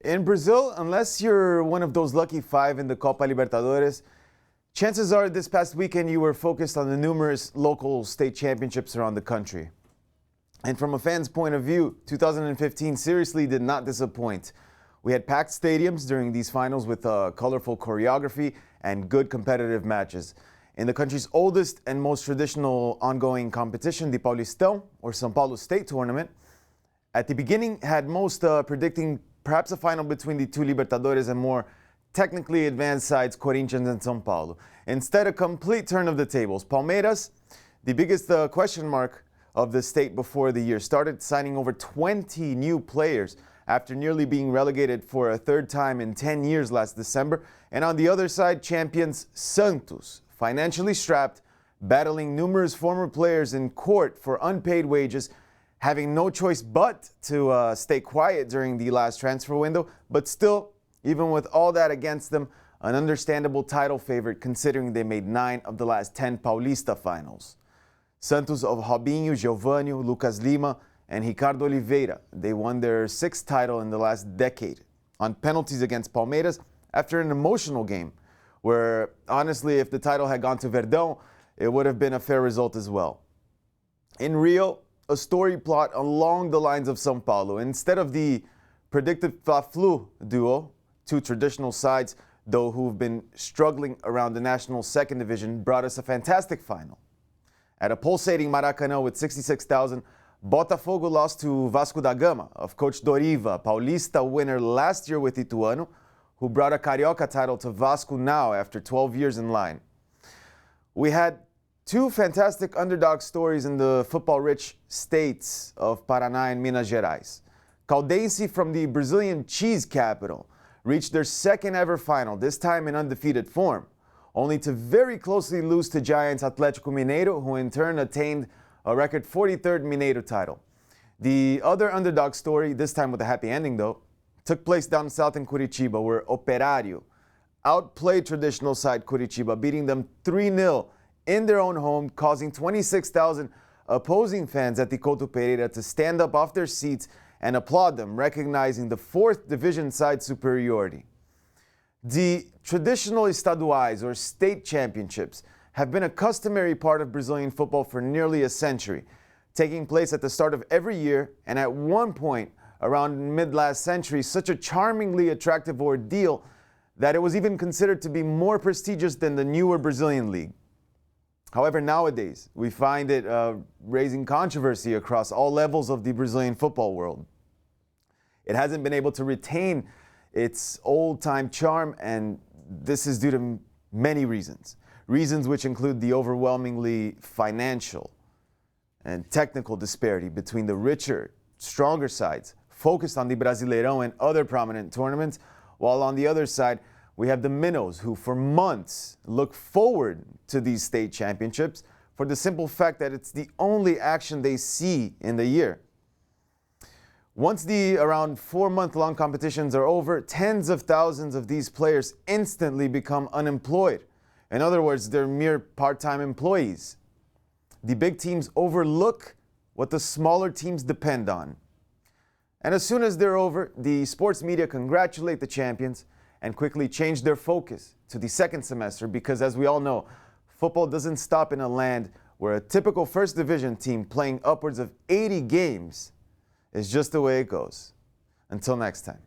In Brazil, unless you're one of those lucky five in the Copa Libertadores, chances are this past weekend you were focused on the numerous local state championships around the country. And from a fan's point of view, 2015 seriously did not disappoint. We had packed stadiums during these finals with colorful choreography and good competitive matches. In the country's oldest and most traditional ongoing competition, the Paulistão, or São Paulo State Tournament, at the beginning had most predicting perhaps a final between the two Libertadores and more technically advanced sides, Corinthians and São Paulo. Instead, a complete turn of the tables. Palmeiras, the biggest question mark of the state before the year, started signing over 20 new players after nearly being relegated for a third time in 10 years last December. And on the other side, champions Santos, financially strapped, battling numerous former players in court for unpaid wages, having no choice but to stay quiet during the last transfer window, but still, even with all that against them, an understandable title favorite considering they made 9 of the last 10 Paulista finals. Santos of Robinho, Giovanni, Lucas Lima, and Ricardo Oliveira, they won their 6th title in the last decade on penalties against Palmeiras after an emotional game where, honestly, if the title had gone to Verdão, it would have been a fair result as well. In Rio, a story plot along the lines of São Paulo. Instead of the predicted Fla-Flu duo, two traditional sides, though, who've been struggling around the national second division, brought us a fantastic final. At a pulsating Maracanã with 66,000, Botafogo lost to Vasco da Gama of Coach Doriva, Paulista winner last year with Ituano, who brought a Carioca title to Vasco now after 12 years in line. We had two fantastic underdog stories in the football-rich states of Paraná and Minas Gerais. Caldense from the Brazilian cheese capital reached their second ever final, this time in undefeated form, only to very closely lose to giants Atlético Mineiro, who in turn attained a record 43rd Mineiro title. The other underdog story, this time with a happy ending though, took place down south in Curitiba, where Operário outplayed traditional side Curitiba, beating them 3-0 in their own home, causing 26,000 opposing fans at the Couto Pereira to stand up off their seats and applaud them, recognizing the 4th division side superiority. The traditional estaduais, or state championships, have been a customary part of Brazilian football for nearly a century, taking place at the start of every year, and at one point around mid-last century, such a charmingly attractive ordeal that it was even considered to be more prestigious than the newer Brazilian league. However, nowadays, we find it raising controversy across all levels of the Brazilian football world. It hasn't been able to retain its old-time charm, and this is due to many reasons. Reasons which include the overwhelmingly financial and technical disparity between the richer, stronger sides focused on the Brasileirão and other prominent tournaments, while on the other side, we have the minnows who for months look forward to these state championships for the simple fact that it's the only action they see in the year. Once the around 4-month-long competitions are over, tens of thousands of these players instantly become unemployed. In other words, they're mere part-time employees. The big teams overlook what the smaller teams depend on. And as soon as they're over, the sports media congratulate the champions and quickly change their focus to the second semester because, as we all know, football doesn't stop in a land where a typical first division team playing upwards of 80 games is just the way it goes. Until next time.